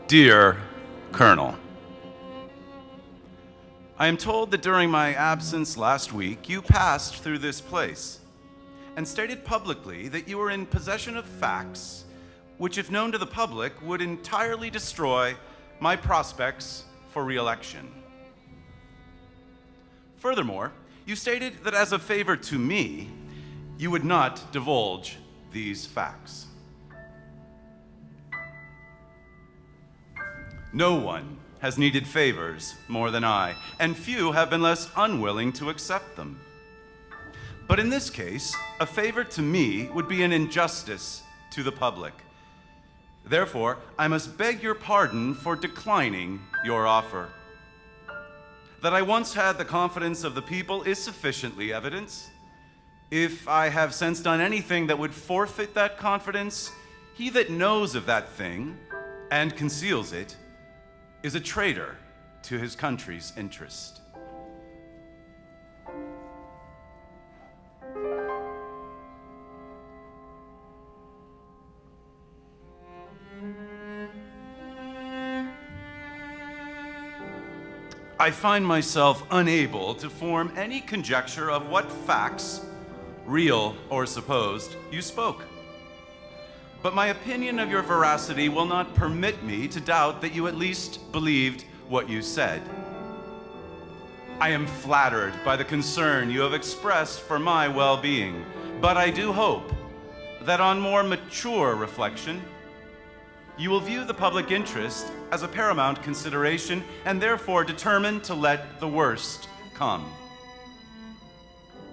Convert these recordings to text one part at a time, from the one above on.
Dear Colonel, I am told that during my absence last week, you passed through this place and stated publicly that you were in possession of facts which, if known to the public, would entirely destroy my prospects for re-election. Furthermore, you stated that as a favor to me, you would not divulge these facts. No one has needed favors more than I, and few have been less unwilling to accept them. But in this case, a favor to me would be an injustice to the public. Therefore, I must beg your pardon for declining your offer. That I once had the confidence of the people is sufficiently evidence. If I have since done anything that would forfeit that confidence, he that knows of that thing and conceals it is a traitor to his country's interest. I find myself unable to form any conjecture of what facts, real or supposed, you spoke. But my opinion of your veracity will not permit me to doubt that you at least believed what you said. I am flattered by the concern you have expressed for my well-being, but I do hope that on more mature reflection, you will view the public interest as a paramount consideration and therefore determine to let the worst come.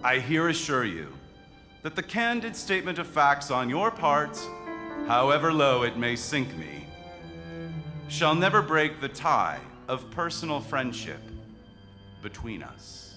I here assure you that the candid statement of facts on your part, however low it may sink me, shall never break the tie of personal friendship between us.